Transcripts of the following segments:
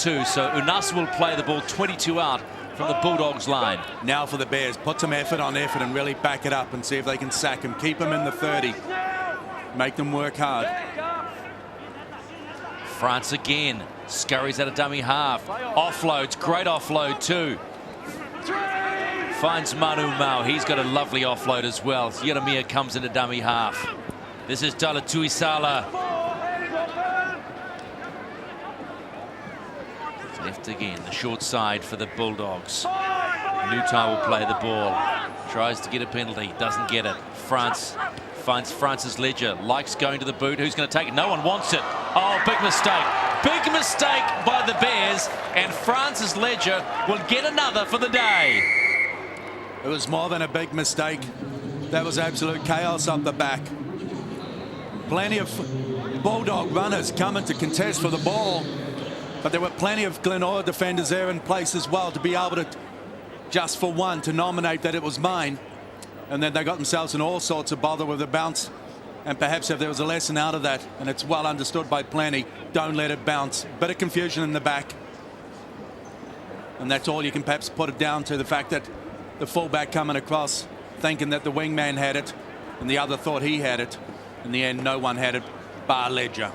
2. So Unas will play the ball 22 out from the Bulldogs line. Now for the Bears, put some effort on effort and really back it up and see if they can sack him. Keep him in the 30. Make them work hard. France again. Scurries at a dummy half. Offloads. Great offload too. Finds Manu Mao. He's got a lovely offload as well. Yeremia comes into dummy half. This is Tala Tuisala. Left again. The short side for the Bulldogs. Nutai will play the ball. Tries to get a penalty. Doesn't get it. France finds Francis Ledger. Likes going to the boot. Who's going to take it? No one wants it. Oh, big mistake. Big mistake by the Bears. And Francis Ledger will get another for the day. It was more than a big mistake. That was absolute chaos up the back. Plenty of Bulldog runners coming to contest for the ball. But there were plenty of Glenora defenders there in place as well to be able to, just for one, to nominate that it was mine. And then they got themselves in all sorts of bother with the bounce. And perhaps if there was a lesson out of that, and it's well understood by plenty, don't let it bounce. Bit of confusion in the back. And that's all you can perhaps put it down to, the fact that the fullback coming across, thinking that the wingman had it, and the other thought he had it. In the end, no one had it, bar Ledger.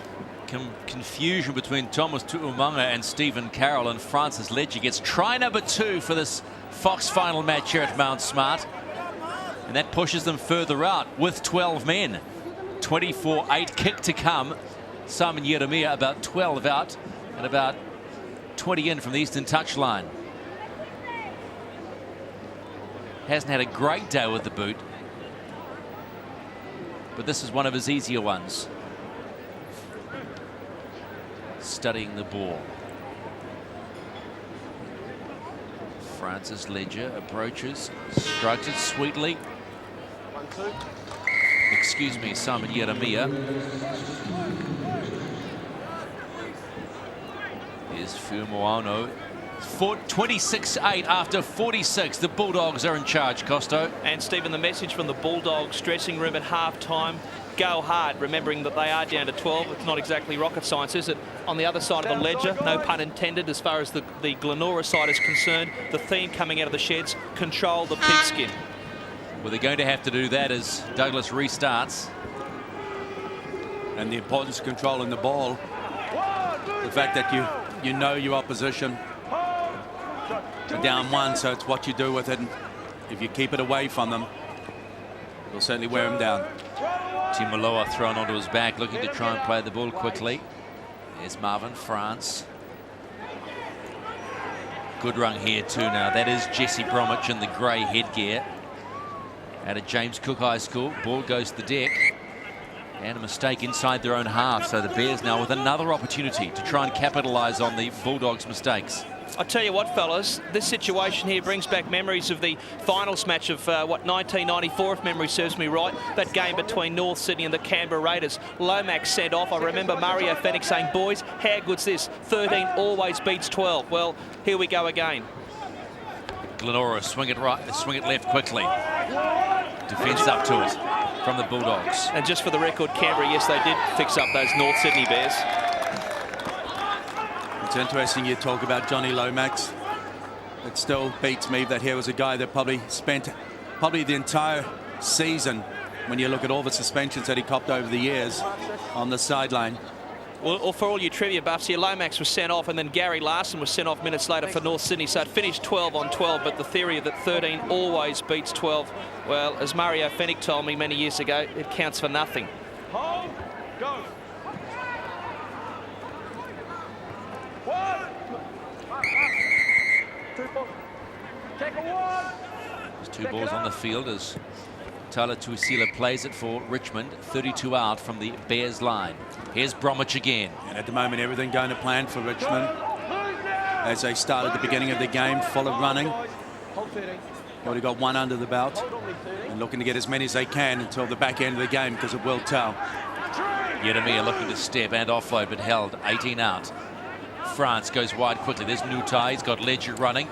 Confusion between Thomas Tu'umanga and Stephen Carroll, and Francis Ledger gets try number 2 for this Fox final match here at Mount Smart. And that pushes them further out with 12 men. 24-8 kick to come. Simon Yeremia about 12 out and about 20 in from the eastern touchline. Hasn't had a great day with the boot, but this is one of his easier ones. Studying the ball. Francis Ledger approaches, strikes it sweetly. Excuse me, Simon Yeremia. Here's Fuimaono. 26-8 after 46. The Bulldogs are in charge, Costo. And Stephen, the message from the Bulldogs dressing room at half-time: go hard, remembering that they are down to 12. It's not exactly rocket science, is it? On the other side of the ledger, no pun intended, as far as the Glenora side is concerned, the theme coming out of the sheds: control the pigskin. Well, they're going to have to do that as Douglas restarts. And the importance of controlling the ball. The fact that you know your opposition are down 1, so it's what you do with it. And if you keep it away from them, you'll certainly wear them down. Timoloa thrown onto his back, looking to try and play the ball quickly. There's Marvin France. Good run here too now. That is Jesse Bromwich in the grey headgear out of James Cook High School. Ball goes to the deck. And a mistake inside their own half. So the Bears now with another opportunity to try and capitalise on the Bulldogs' mistakes. I tell you what, fellas, this situation here brings back memories of the finals match of, 1994, if memory serves me right. That game between North Sydney and the Canberra Raiders. Lomax sent off. I remember Mario Fenech saying, boys, how good's this? 13 always beats 12. Well, here we go again. Glenora swing it right, swing it left quickly. Defence up to it from the Bulldogs. And just for the record, Canberra, yes, they did fix up those North Sydney Bears. It's interesting you talk about Johnny Lomax. It still beats me that here was a guy that probably spent the entire season, when you look at all the suspensions that he copped over the years, on the sideline. Well, for all you trivia buffs here, Lomax was sent off, and then Gary Larson was sent off minutes later for North Sydney, so it finished 12 on 12, but the theory that 13 always beats 12, well, as Mario Fenech told me many years ago, it counts for nothing. Hold, go. There's 2 balls on the field as Tala Tuisila plays it for Richmond. 32 out from the Bears line. Here's Bromwich again. And at the moment, everything going to plan for Richmond as they start at the beginning of the game, full of running. Already got 1 under the belt and looking to get as many as they can until the back end of the game, because it will tell. Yeremia looking to step and offload, but held. 18 out. France goes wide quickly. There's Nutai. He's got Ledger running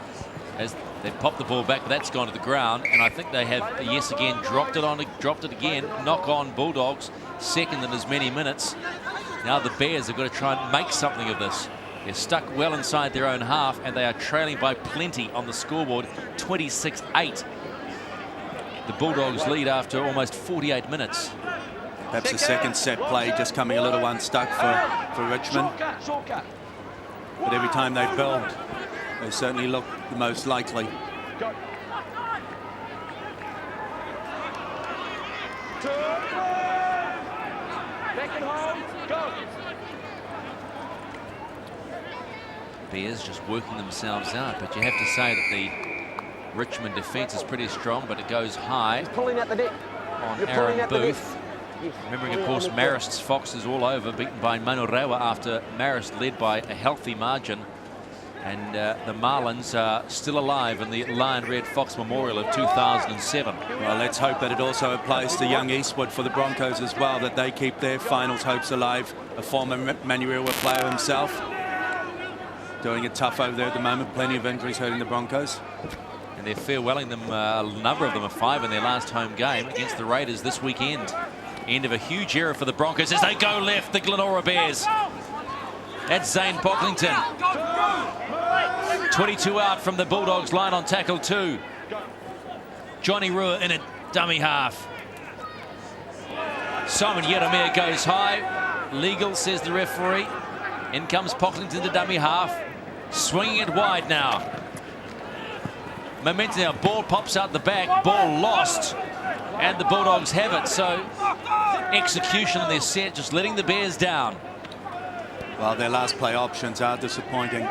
as they pop the ball back, but that's gone to the ground. And I think they have, yes, again, dropped it again. Knock on Bulldogs, second in as many minutes. Now the Bears have got to try and make something of this. They're stuck well inside their own half, and they are trailing by plenty on the scoreboard, 26-8. The Bulldogs lead after almost 48 minutes. Perhaps the second set play just coming a little unstuck for Richmond. But every time they build, they certainly look the most likely. Bears just working themselves out, but you have to say that the Richmond defence is pretty strong, but it goes high on Aaron Booth. Remembering, of course, Marist's Foxes all over, beaten by Manu after Marist led by a healthy margin. And the Marlins are still alive in the Lion Red Fox Memorial of 2007. Well, let's hope that it also applies to young Eastwood for the Broncos as well, that they keep their finals hopes alive. A former Manurewa player himself. Doing it tough over there at the moment. Plenty of injuries hurting the Broncos. And they're farewelling them, a number of them are 5 in their last home game against the Raiders this weekend. End of a huge era for the Broncos as they go left, the Glenora Bears. That's Zane Pocklington. 22 out from the Bulldogs line on tackle 2. Johnny Rua in a dummy half. Simon Yeremia goes high. Legal, says the referee. In comes Pocklington to dummy half. Swinging it wide now. Momentum now. Ball pops out the back. Ball lost. And the Bulldogs have it. So execution on their set, just letting the Bears down. Well, their last play options are disappointing.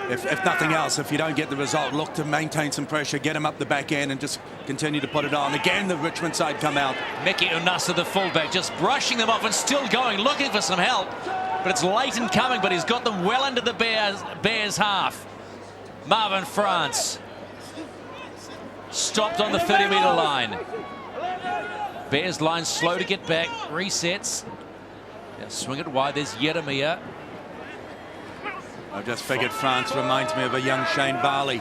If nothing else, if you don't get the result, look to maintain some pressure, get them up the back end and just continue to put it on. Again, the Richmond side come out. Meki Unasa, the fullback, just brushing them off and still going, looking for some help. But it's late in coming, but he's got them well into the Bears half. Marvin France stopped on the 30-metre line. Bears line slow to get back, resets. Now swing it wide, there's Yeremia. I just figured France reminds me of a young Shane Barley.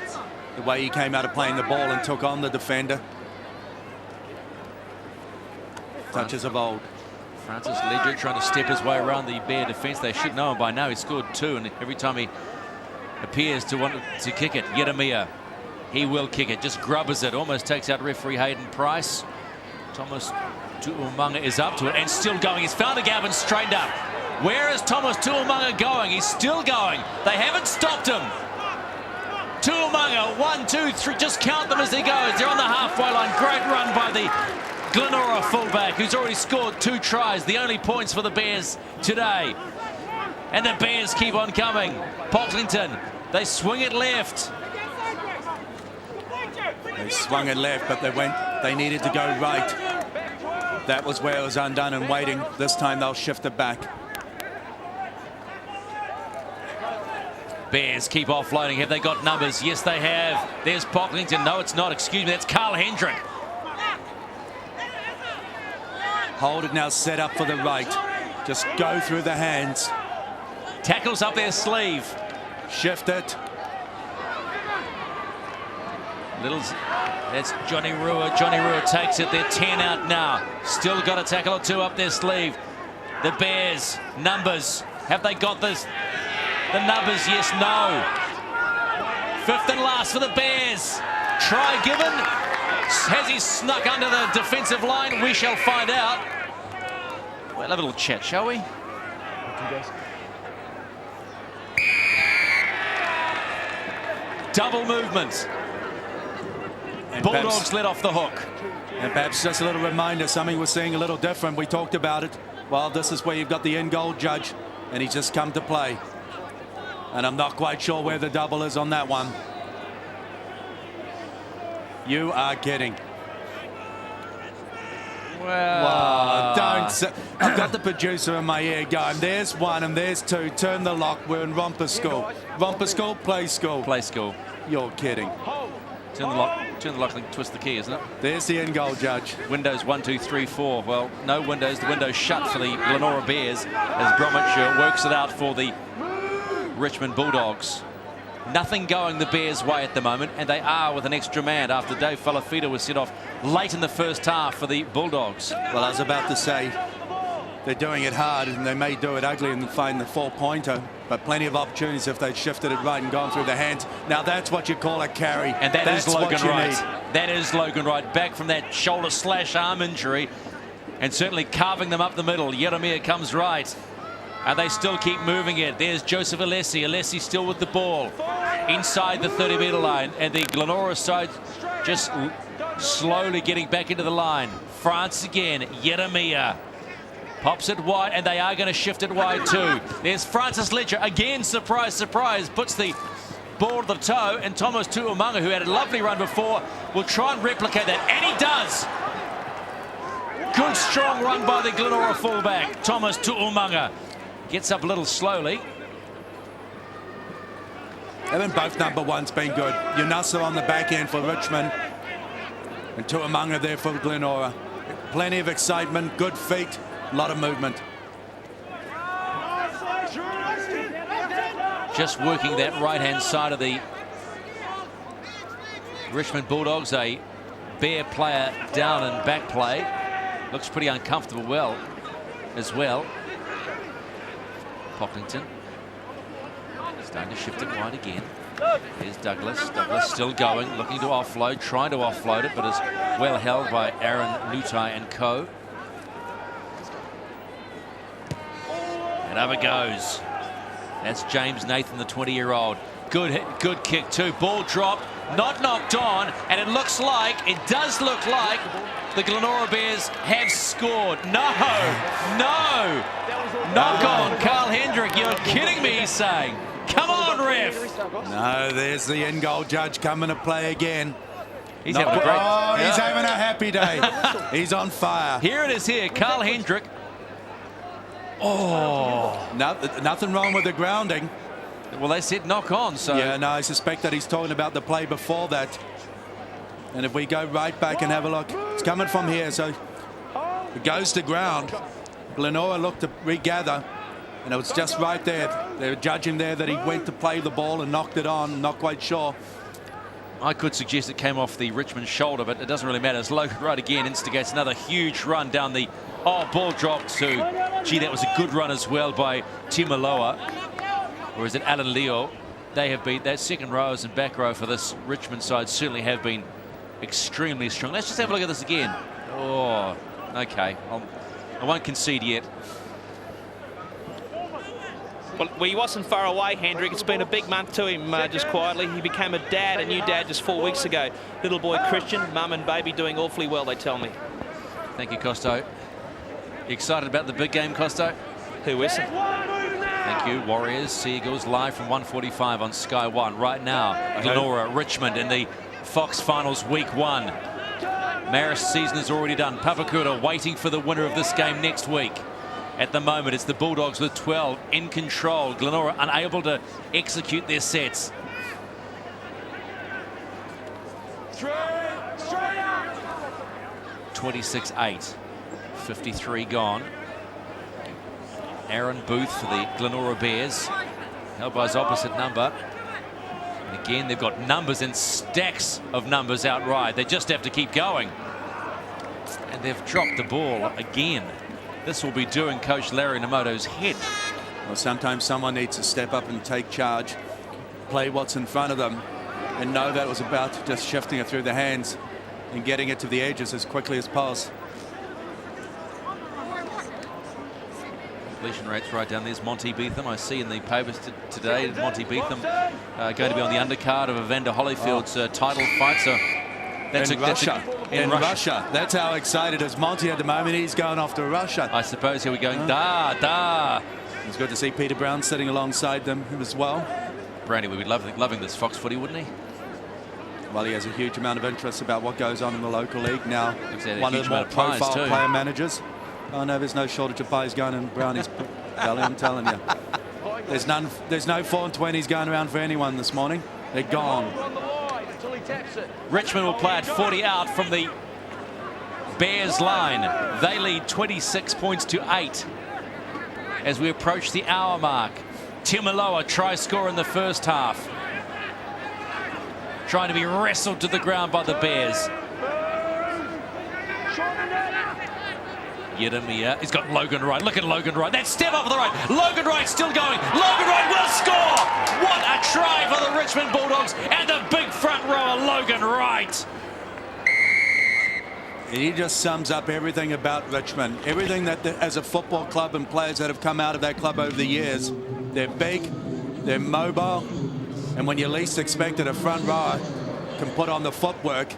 The way he came out of playing the ball and took on the defender. Touches of old. Francis Ledger trying to step his way around the Bear defence. They should know him by now. He scored 2, and every time he appears to want to kick it, Yeremia, he will kick it. Just grubbers it. Almost takes out referee Hayden Price. Thomas Tu'umanga is up to it and still going. He's found a gap and straightened up. Where is Thomas Tu'umanga going? He's still going. They haven't stopped him. Tu'umanga, 1, 2, 3. Just count them as he goes. They're on the halfway line. Great run by the Glenora fullback, who's already scored 2 tries. The only points for the Bears today. And the Bears keep on coming. Pocklington, they swing it left. They swung it left, but they needed to go right. That was where it was undone and waiting. This time they'll shift it back. Bears keep offloading. Have they got numbers? Yes, they have. There's Pocklington. No, it's not. Excuse me. That's Carl Hendrick. Hold it now, set up for the right. Just go through the hands. Tackles up their sleeve. Shift it. That's Johnny Rua. Johnny Rua takes it. They're 10 out now. Still got a tackle or 2 up their sleeve. The Bears, numbers. Have they got this? The numbers, yes, no. 5th and last for the Bears. Try given. Has he snuck under the defensive line? We shall find out. We'll have a little chat, shall we? Double movement. And Bulldogs let off the hook. And perhaps just a little reminder, something we're seeing a little different. We talked about it. Well, this is where you've got the in-goal judge, and he's just come to play. And I'm not quite sure where the double is on that one. You are kidding. Well, don't. I've got the producer in my ear going, there's 1 and there's 2. Turn the lock. We're in romper school. Romper school, play school. Play school. You're kidding. Turn the lock and twist the key, isn't it? There's the in-goal judge. Windows 1, 2, 3, 4. Well, no windows. The window's shut for the Glenora Bears as Bromwich works it out for the Richmond Bulldogs. Nothing going the Bears' way at the moment, and they are with an extra man after Dave Falafita was set off late in the first half for the Bulldogs. Well, I was about to say, they're doing it hard, and they may do it ugly and find the 4-pointer, but plenty of opportunities if they'd shifted it right and gone through the hands. Now that's what you call a carry. And that's Logan Wright. Need. That is Logan Wright, back from that shoulder slash arm injury, and certainly carving them up the middle. Yeremia comes right, and they still keep moving it. There's Joseph Alessi. Alessi still with the ball inside the 30-metre line, and the Glenora side just slowly getting back into the line. France again, Yeremia pops it wide, and they are going to shift it wide too. There's Francis Ledger again, surprise, surprise, puts the ball to the toe, and Thomas Tu'umanga, who had a lovely run before, will try and replicate that, and he does. Good strong run by the Glenora fullback. Thomas Tu'umanga gets up a little slowly. Haven't both number ones been good? Yunasa on the back end for Richmond, and Tu'umanga there for Glenora. Plenty of excitement, good feet, a lot of movement. Just working that right-hand side of the Richmond Bulldogs. A bare player down and back play. Looks pretty uncomfortable as well. Pocklington starting to shift it wide again. Here's Douglas. Douglas still going, looking to offload, trying to offload it, but is well held by Aaron Lutai and co. And over goes. That's James Nathan, the 20-year-old. Good hit, good kick too. Ball dropped, not knocked on, and it does look like the Glenora Bears have scored. No, knock on. Carl Hendrick, you're kidding me, he's saying. Come on, ref. No, there's the in-goal judge coming to play again. He's having a great... Oh, he's having a happy day. He's on fire. Here it is here, Carl Hendrick. Oh. No, nothing wrong with the grounding. Well, they said knock on, so... Yeah, no, I suspect that he's talking about the play before that. And if we go right back and have a look, it's coming from here, so it goes to ground. Glenora looked to regather, and it was just right there. They were judging there that he went to play the ball and knocked it on, not quite sure. I could suggest it came off the Richmond shoulder, but it doesn't really matter. It's Logan Wright again, instigates another huge run down the... Oh, ball dropped to... Gee, that was a good run as well by Fuimaono. Or is it Alan Leo? They have been... That second rows and back row for this Richmond side certainly have been extremely strong. Let's just have a look at this again. Oh, okay. I won't concede yet. Well, he wasn't far away, Hendrick. It's been a big month to him, just quietly. He became a new dad just 4 weeks ago. Little boy Christian, mum and baby doing awfully well, they tell me. Thank you, Costo. You excited about the big game, Costo? Who isn't? Thank you. Warriors, Seagulls, live from 1:45 on Sky 1. Right now, Glenora, Richmond in the Fox Finals Week 1. Marist season is already done. Papakura waiting for the winner of this game next week. At the moment, it's the Bulldogs with 12 in control. Glenora unable to execute their sets. 26-8. 53 gone. Aaron Booth for the Glenora Bears. Held by his opposite number. And again, they've got numbers and stacks of numbers outright. They just have to keep going. And they've dropped the ball again. This will be doing Coach Larry Namoto's head. Well, sometimes someone needs to step up and take charge, play what's in front of them, and know that it was about just shifting it through the hands and getting it to the edges as quickly as possible. Completion rates right down. There's Monty Beetham. I see in the papers today Monty Beetham going to be on the undercard of Evander Holyfield's title fight. So that's in Russia. That's how excited is Monty at the moment. He's going off to Russia. I suppose he'll be going It's good to see Peter Brown sitting alongside them as well. Brandy would be loving this Fox footy, wouldn't he? Well, he has a huge amount of interest about what goes on in the local league now. One of the more profile player managers. Oh no, there's no shortage of pies going in Brownie's belly, I'm telling you. There's no 420s going around for anyone this morning. They're gone. Richmond will play at 40 out from the Bears line. They lead 26 points to 8 as we approach the hour mark. Fuimaono try score in the first half. Trying to be wrestled to the ground by the Bears. Yeremia, he's got Logan Wright. Look at Logan Wright. That step up on the right. Logan Wright still going. Logan Wright will score. What a try for the Richmond Bulldogs and the big front rower, Logan Wright. He just sums up everything about Richmond. Everything that, as a football club and players that have come out of that club over the years. They're big, they're mobile, and when you least expect it, a front rower can put on the footwork.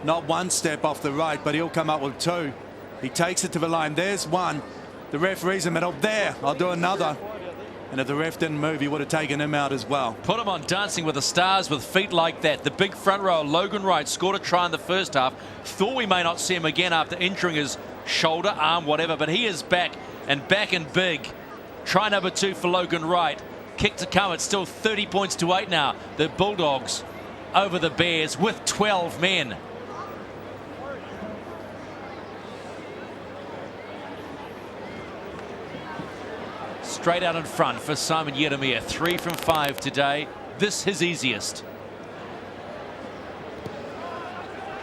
Not one step off the right, but he'll come up with two. He takes it to the line. There's one. The referee's in the middle. There, I'll do another. And if the ref didn't move, he would have taken him out as well. Put him on Dancing with the Stars with feet like that. The big front row, Logan Wright, scored a try in the first half. Thought we may not see him again after injuring his shoulder, arm, whatever, but he is back and big. Try number 2 for Logan Wright. Kick to come. It's still 30 points to 8 now. The Bulldogs over the Bears with 12 men. Straight out in front for Simon Yeremia. 3 from 5 today. This his easiest.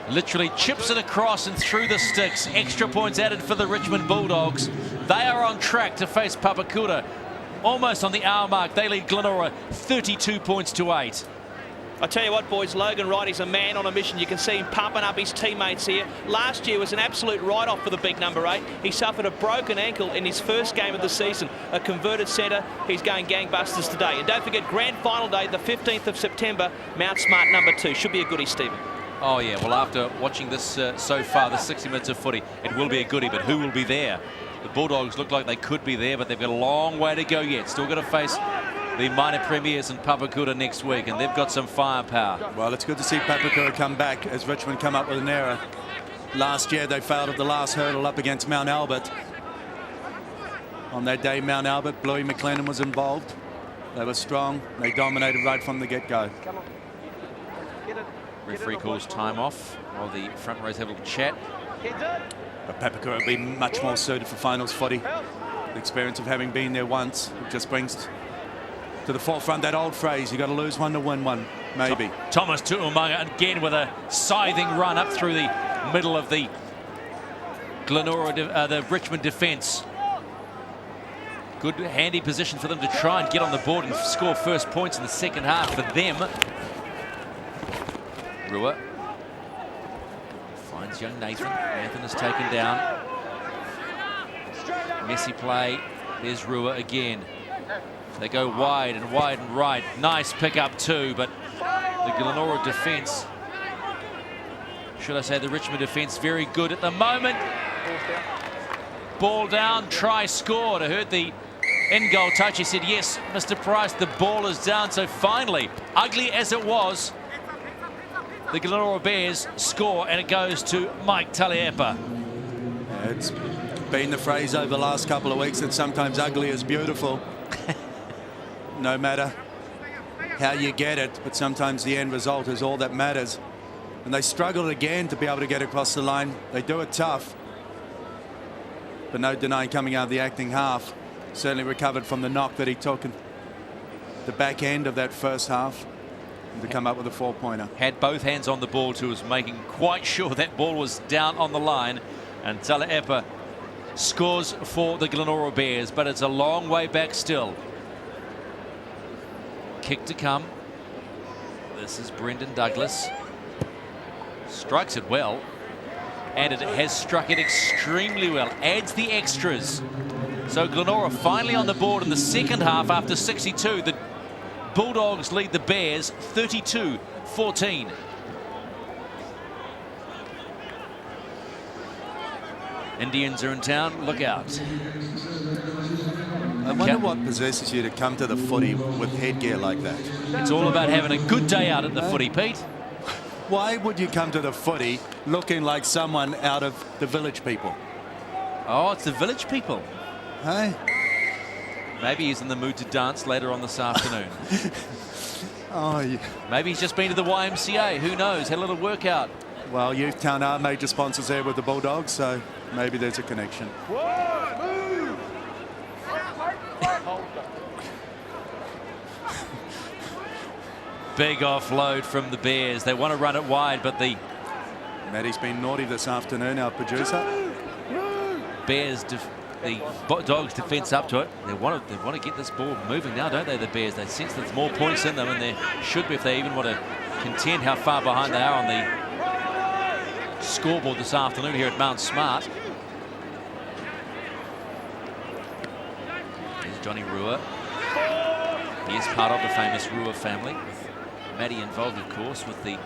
Literally chips it across and through the sticks. Extra points added for the Richmond Bulldogs. They are on track to face Papakura. Almost on the hour mark. They lead Glenora 32 points to 8. I tell you what, boys, Logan Wright is a man on a mission. You can see him pumping up his teammates here. Last year was an absolute write-off for the big number 8. He suffered a broken ankle in his first game of the season. A converted centre. He's going gangbusters today. And don't forget, grand final day, the 15th of September, Mount Smart number 2. Should be a goodie, Stephen. Oh, yeah. Well, after watching this so far, the 60 minutes of footy, it will be a goodie, but who will be there? The Bulldogs look like they could be there, but they've got a long way to go yet. Still got to face the minor premiers in Papakura next week, and they've got some firepower. Well, it's good to see Papakura come back as Richmond come up with an error. Last year, they failed at the last hurdle up against Mount Albert. On that day, Mount Albert, Bluey McLennan was involved. They were strong. They dominated right from the get-go. Referee calls time off while the front rows have a little chat. But Papakura will be much more suited for finals footy. The experience of having been there once, it just brings to the forefront that old phrase, you got to lose one to win one, maybe. Thomas Tu'umanga again with a scything run up through the middle of the Glenora, the Richmond defence. Good handy position for them to try and get on the board and score first points in the second half for them. Rua finds young Nathan. Nathan is taken down. Messy play. There's Rua again. They go wide and right. Nice pick up too, but the Glenora defence, should I say the Richmond defence, very good at the moment. Ball down, try scored. I heard the in-goal touch. He said, yes, Mr. Price, the ball is down. So finally, ugly as it was, the Glenora Bears score, and it goes to Mike Taliepa. It's been the phrase over the last couple of weeks that sometimes ugly is beautiful. No matter how you get it, but sometimes the end result is all that matters. And they struggled again to be able to get across the line. They do it tough, but no denying coming out of the acting half. Certainly recovered from the knock that he took in the back end of that first half to come up with a 4-pointer. Had both hands on the ball too, was making quite sure that ball was down on the line, and Taliepa scores for the Glenora Bears, but it's a long way back still. Kick to come. This is Brendan Douglas. Strikes it well, and it has struck it extremely well. Adds the extras. So Glenora finally on the board in the second half after 62. The Bulldogs lead the Bears 32-14. Indians are in town. Look out. I wonder what possesses you to come to the footy with headgear like that. It's all about having a good day out at the footy, Pete. Why would you come to the footy looking like someone out of the Village People? Oh, it's the Village People. Hey? Maybe he's in the mood to dance later on this afternoon. Oh, yeah. Maybe he's just been to the YMCA. Who knows? Had a little workout. Well, Youth Town are major sponsors there with the Bulldogs, so maybe there's a connection. Big offload from the Bears. They want to run it wide, but the... Maddie's been naughty this afternoon, our producer. Bears, the Dogs defence up to it. They want to get this ball moving now, don't they, the Bears? They sense there's more points in them, and there should be if they even want to contend how far behind they are on the scoreboard this afternoon here at Mount Smart. There's Johnny Rua. He is part of the famous Rua family, with Matty involved, of course, with the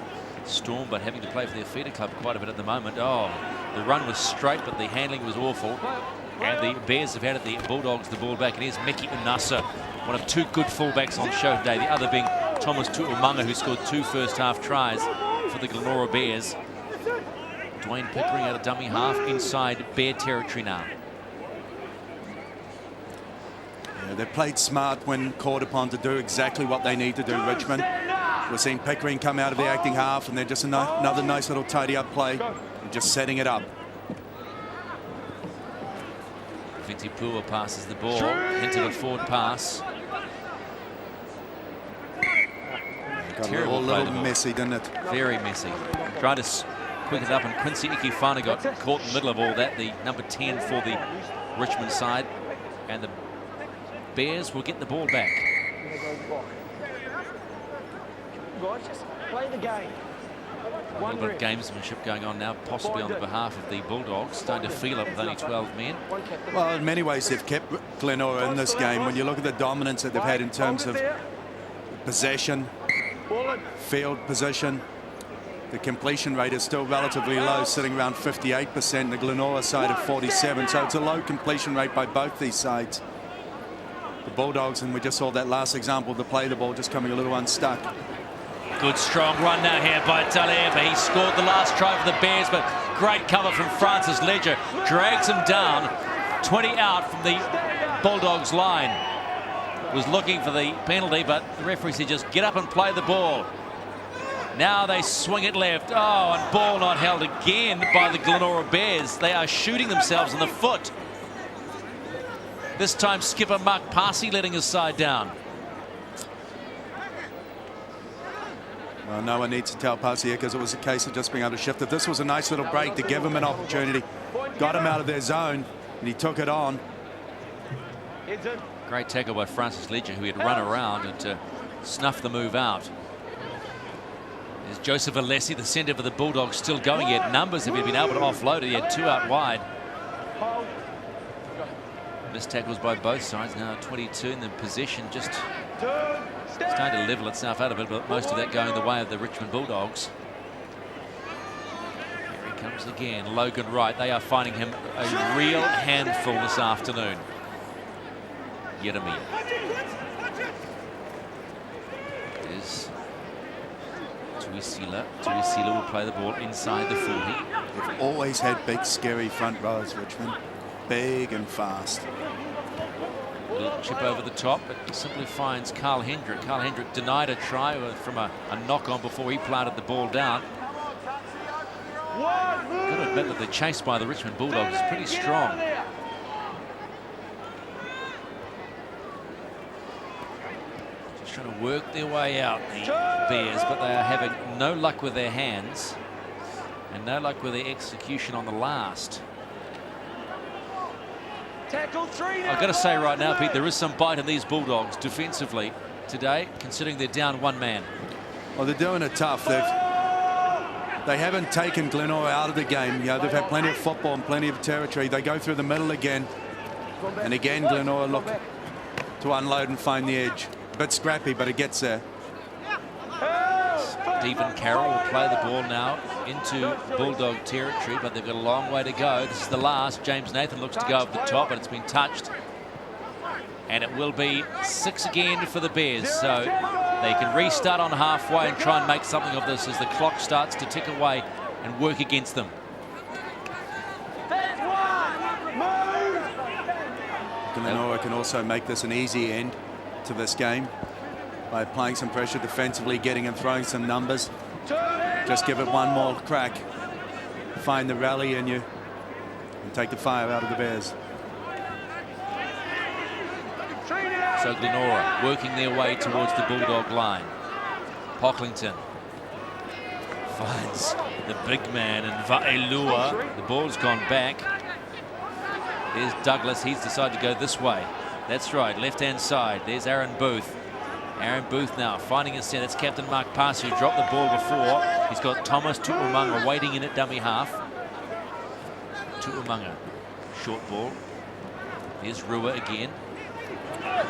Storm, but having to play for their feeder club quite a bit at the moment. Oh, the run was straight, but the handling was awful. And the Bears have handed the Bulldogs the ball back. And here's Meki Unasa, one of two good fullbacks on show today. The other being Thomas Tu'umanga, who scored 2 first-half tries for the Glenora Bears. Dwayne Pickering out of dummy half inside Bear territory now. Yeah, they played smart when called upon to do exactly what they need to do, Richmond. We're seeing Pickering come out of the acting half, and they're just another nice little tidy-up play, and just setting it up. Vinti Pua passes the ball into the forward pass. Got a little messy, didn't it? Very messy. Tried to quick it up, and Quincy Ikefana got caught in the middle of all that, the number 10 for the Richmond side. And the Bears will get the ball back. Just play the game. A little bit of gamesmanship going on now, possibly on the behalf of the Bulldogs, starting to feel it with only 12 men. Well, in many ways, they've kept Glenora in this game. When you look at the dominance that they've had in terms of possession, field position, the completion rate is still relatively low, sitting around 58%, the Glenora side of 47%. So it's a low completion rate by both these sides. The Bulldogs, and we just saw that last example, to play the ball just coming a little unstuck. Good strong run now here by Alipa. He scored the last try for the Bears, but great cover from Francis Ledger. Drags him down. 20 out from the Bulldogs line. Was looking for the penalty, but the referee said just get up and play the ball. Now they swing it left. Oh, and ball not held again by the Glenora Bears. They are shooting themselves in the foot. This time skipper Mark Parsi letting his side down. Well, no one needs to tell Parsi because it was a case of just being able to shift it. This was a nice little break to give him an opportunity. Got him out of their zone, and he took it on. Great tackle by Francis Ledger, who had run around and to snuff the move out. There's Joseph Alessi, the centre for the Bulldogs, still going. He had numbers if he'd been able to offload it. He had 2 out wide. Missed tackles by both sides. Now 22 in the possession, just starting to level itself out a bit, but most of that going the way of the Richmond Bulldogs. Here he comes again, Logan Wright. They are finding him a real handful this afternoon. Yeremia. There's Tuisila. Tuisila will play the ball inside the 40. They've always had big, scary front rows, Richmond. Big and fast. A little chip over the top, but he simply finds Carl Hendrick. Carl Hendrick denied a try from a knock-on before he planted the ball down. Got to admit that the chase by the Richmond Bulldogs is pretty strong. Just trying to work their way out, the Bears, but they are having no luck with their hands and no luck with their execution on the last. I've got to say right now, Pete, there is some bite in these Bulldogs defensively today, considering they're down 1 man. Well, they're doing it tough. They haven't taken Glenora out of the game. You know, they've had plenty of football and plenty of territory. They go through the middle again. And again, Glenora look to unload and find the edge. A bit scrappy, but it gets there. Stephen Carroll will play the ball now into Bulldog territory, but they've got a long way to go. This is the last. James Nathan looks to go over the top, but it's been touched. And it will be 6 again for the Bears. So they can restart on halfway and try and make something of this as the clock starts to tick away and work against them. Glenora can also make this an easy end to this game by applying some pressure defensively, getting and throwing some numbers. Just give it one more crack. Find the rally in you and take the fire out of the Bears. So Glenora working their way towards the Bulldog line. Pocklington finds the big man in Va'elua. The ball's gone back. There's Douglas. He's decided to go this way. That's right, left-hand side. There's Aaron Booth. Aaron Booth now finding his set. It's Captain Mark Pass who dropped the ball before. He's got Thomas Tu'umanga waiting in at dummy half. Tu'umanga, short ball. There's Rua again.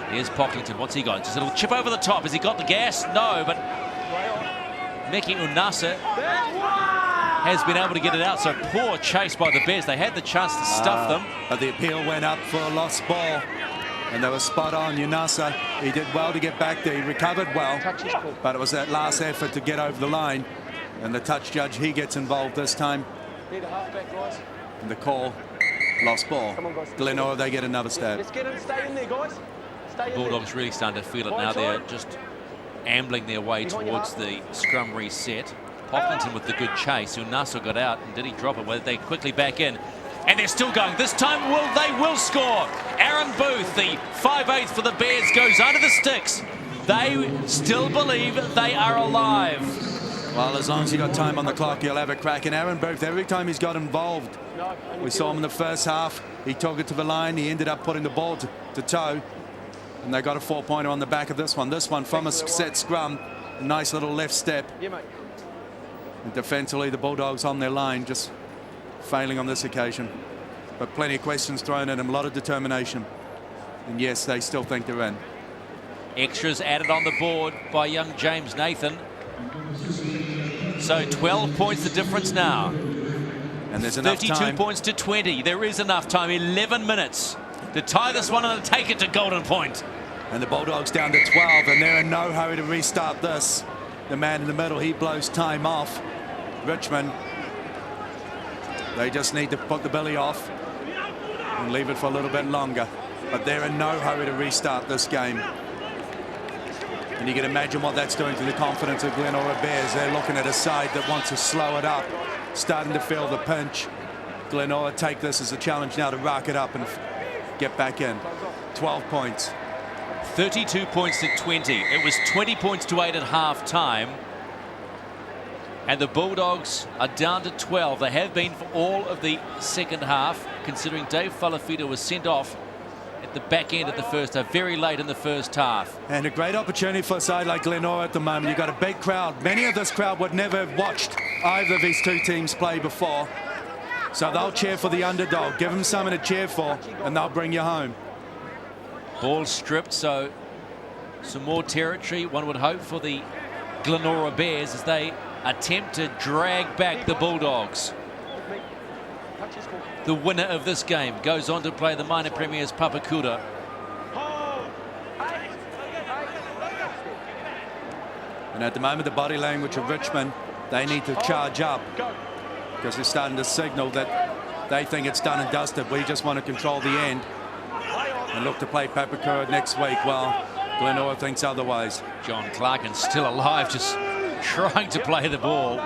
There's Pocklington. What's he got? Just a little chip over the top. Has he got the gas? No, but Meki Unasa has been able to get it out. So poor chase by the Bears. They had the chance to stuff them. But the appeal went up for a lost ball. And they were spot on. Unasa, he did well to get back there. He recovered well. But it was that last effort to get over the line. And the touch judge, he gets involved this time. And the call, lost ball. Glenora, they get another stab. Let's get him, stay in there, guys. Stay in Bulldogs really starting to feel it now. They're just ambling their way towards the scrum reset. Pocklington with the good chase. Unasa got out, and did he drop it? Well, they quickly back in. And they're still going. This time they will score. Aaron Booth, the 5/8 for the Bears, goes under the sticks. They still believe they are alive. Well, as long as you got time on the clock, you'll have a crack. And Aaron Booth, every time he's got involved, we saw him in the first half. He took it to the line. He ended up putting the ball to toe. And they got a 4-pointer on the back of this one. This one from a set scrum. A nice little left step. And defensively, the Bulldogs on their line, just failing on this occasion. But plenty of questions thrown at him, a lot of determination. And yes, they still think they're in. Extras added on the board by young James Nathan. So 12 points the difference now. And there's enough 32 time. points to 20. There is enough time. 11 minutes to tie this one and take it to golden point. And the Bulldogs down to 12, and they're in no hurry to restart this. The man in the middle, he blows time off. Richmond, they just need to put the belly off and leave it for a little bit longer. But they're in no hurry to restart this game. And you can imagine what that's doing to the confidence of Glenora Bears. They're looking at a side that wants to slow it up, starting to feel the pinch. Glenora take this as a challenge now to rack it up and get back in. 12 points. 32 points to 20. It was 20 points to 8 at half-time. And the Bulldogs are down to 12. They have been for all of the second half, considering Dave Falafita was sent off at the back end of the first half, very late in the first half. And a great opportunity for a side like Glenora at the moment. You've got a big crowd. Many of this crowd would never have watched either of these two teams play before. So they'll cheer for the underdog. Give them something to cheer for, and they'll bring you home. Ball stripped, so some more territory, one would hope, for the Glenora Bears as they attempt to drag back the Bulldogs. The winner of this game goes on to play the minor premiers Papakura. And at the moment, the body language of Richmond, they need to charge up because they're starting to signal that they think it's done and dusted. We just want to control the end and look to play Papakura next week. Well, Glenora thinks otherwise. John Clarkin still alive, just trying to play the ball.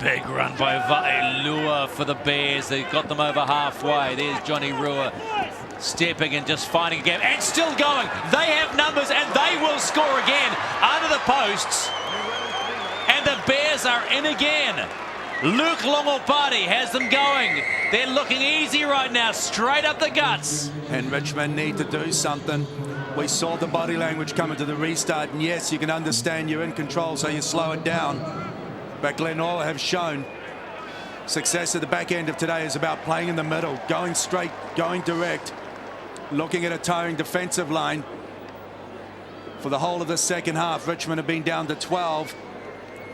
Big run by Vailua for the Bears. They got them over halfway. There's Johnny Rua stepping and just finding a gap and still going. They have numbers and they will score again under the posts. And the Bears are in again. Luke Longopati has them going. They're looking easy right now, straight up the guts. And Richmond need to do something. We saw the body language coming to the restart, and yes, you can understand you're in control, so you slow it down. But Glenora have shown success at the back end of today is about playing in the middle, going straight, going direct, looking at a tiring defensive line. For the whole of the second half, Richmond have been down to 12,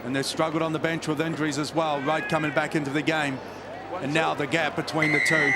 and they've struggled on the bench with injuries as well, right coming back into the game. And now the gap between the two